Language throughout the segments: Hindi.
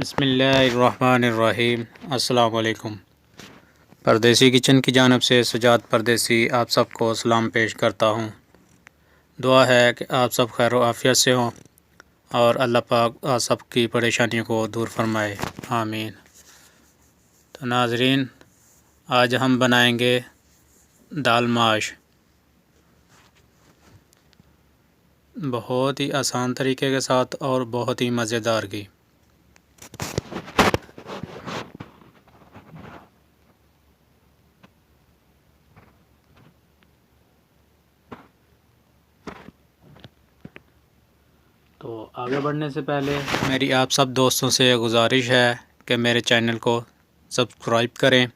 बिस्मिल्लाहिर्रहमानिर्रहीम। अस्सलाम वालेकुम। परदेसी किचन की जानब से सजाद परदेसी आप सबको सलाम पेश करता हूँ। दुआ है कि आप सब खैर आफ़ियत से हों और अल्लाह पाक आप सब की परेशानियों को दूर फरमाए, आमीन। तो नाज़रीन, आज हम बनाएंगे दाल माश। बहुत ही आसान तरीके के साथ और बहुत ही मज़ेदार की। तो आगे बढ़ने से पहले मेरी आप सब दोस्तों से गुजारिश है कि मेरे चैनल को सब्सक्राइब करें,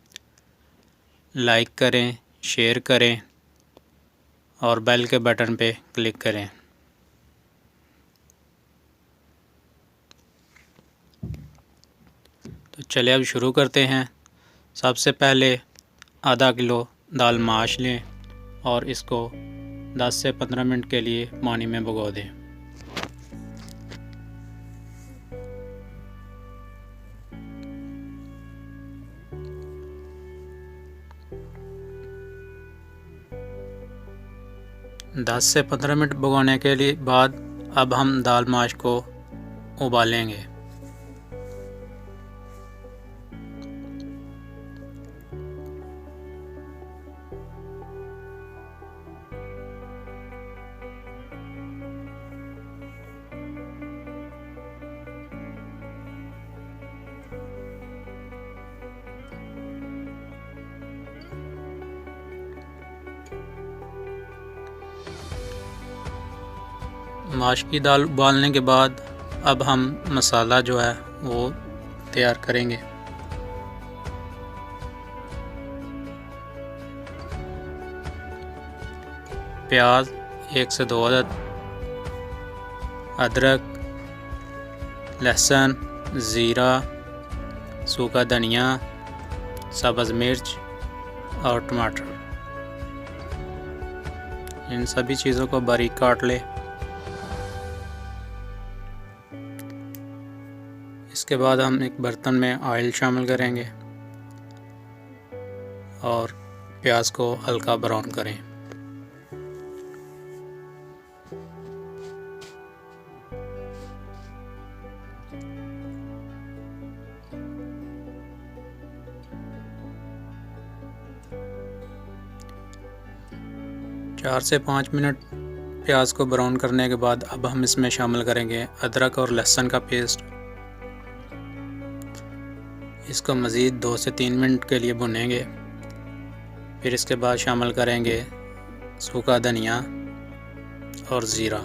लाइक करें, शेयर करें और बेल के बटन पे क्लिक करें। तो चलिए अब शुरू करते हैं। सबसे पहले आधा किलो दाल माश लें और इसको 10 से 15 मिनट के लिए पानी में भिगो दें। दस से 15 मिनट भिगोने के लिए बाद अब हम दाल माश को उबालेंगे। माश की दाल उबालने के बाद अब हम मसाला जो है वो तैयार करेंगे। प्याज 1 से 2 अदद, अदरक, लहसुन, ज़ीरा, सूखा धनिया, सब्ज़ मिर्च और टमाटर, इन सभी चीज़ों को बारीक काट ले। इसके बाद हम एक बर्तन में ऑयल शामिल करेंगे और प्याज को हल्का ब्राउन करें। चार से 5 मिनट प्याज को ब्राउन करने के बाद अब हम इसमें शामिल करेंगे अदरक और लहसुन का पेस्ट। इसको मज़ीद 2 से 3 मिनट के लिए भुनेंगे। फिर इसके बाद शामिल करेंगे सूखा धनिया और ज़ीरा।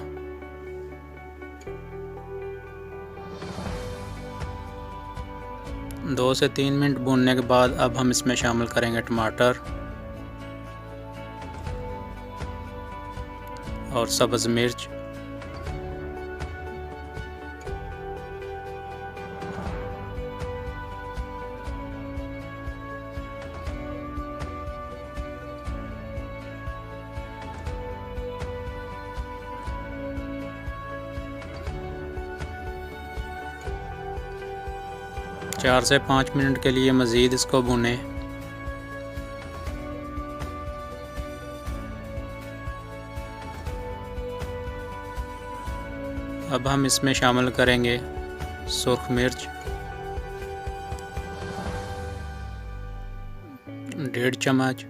दो से 3 मिनट भूनने के बाद अब हम इसमें शामिल करेंगे टमाटर और सब्ज़ मिर्च। चार से 5 मिनट के लिए मज़ीद इसको भूनें। अब हम इसमें शामिल करेंगे सुर्ख मिर्च 1.5 चम्मच,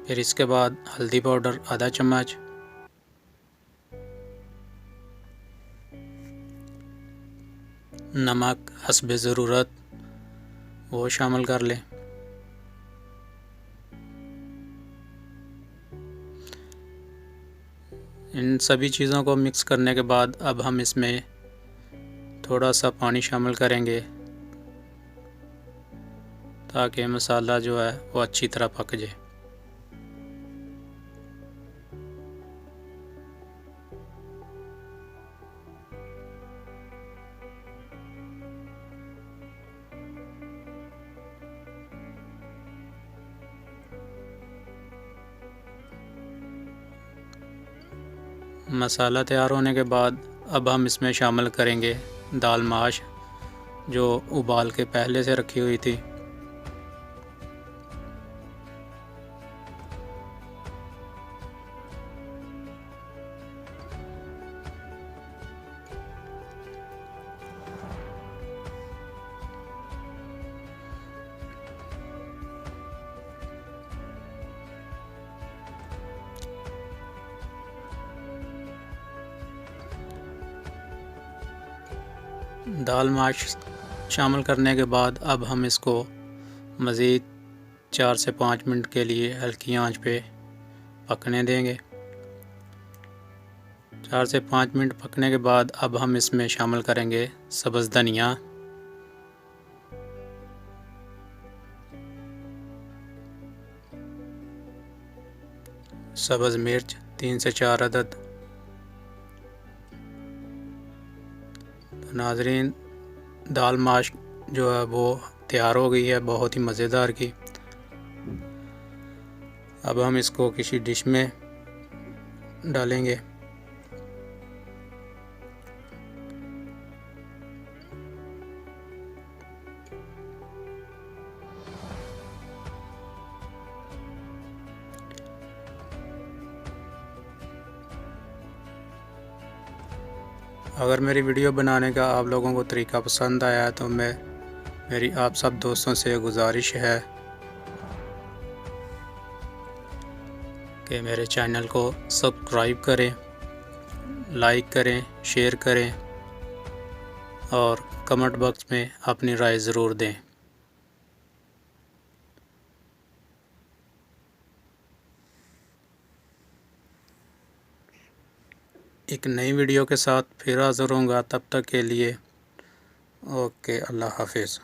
फिर इसके बाद हल्दी पाउडर आधा चम्मच, नमक हस्बे ज़रूरत वो शामिल कर लें। इन सभी चीज़ों को मिक्स करने के बाद अब हम इसमें थोड़ा सा पानी शामिल करेंगे ताकि मसाला जो है वो अच्छी तरह पक जाए। मसाला तैयार होने के बाद अब हम इसमें शामिल करेंगे दाल माश जो उबाल के पहले से रखी हुई थी। दाल माश शामिल करने के बाद अब हम इसको मज़ीद 4 से 5 मिनट के लिए हल्की आंच पे पकने देंगे। 4 से 5 मिनट पकने के बाद अब हम इसमें शामिल करेंगे सब्ज़ धनिया, सब्ज़ मिर्च 3 से 4 अदद। तो नाज़रीन, दाल माश जो है वो तैयार हो गई है, बहुत ही मज़ेदार की। अब हम इसको किसी डिश में डालेंगे। अगर मेरी वीडियो बनाने का आप लोगों को तरीका पसंद आया है तो मेरी आप सब दोस्तों से गुजारिश है कि मेरे चैनल को सब्सक्राइब करें, लाइक करें, शेयर करें और कमेंट बॉक्स में अपनी राय ज़रूर दें। एक नई वीडियो के साथ फिर हाज़िर होऊंगा, तब तक के लिए ओके, अल्लाह हाफिज़।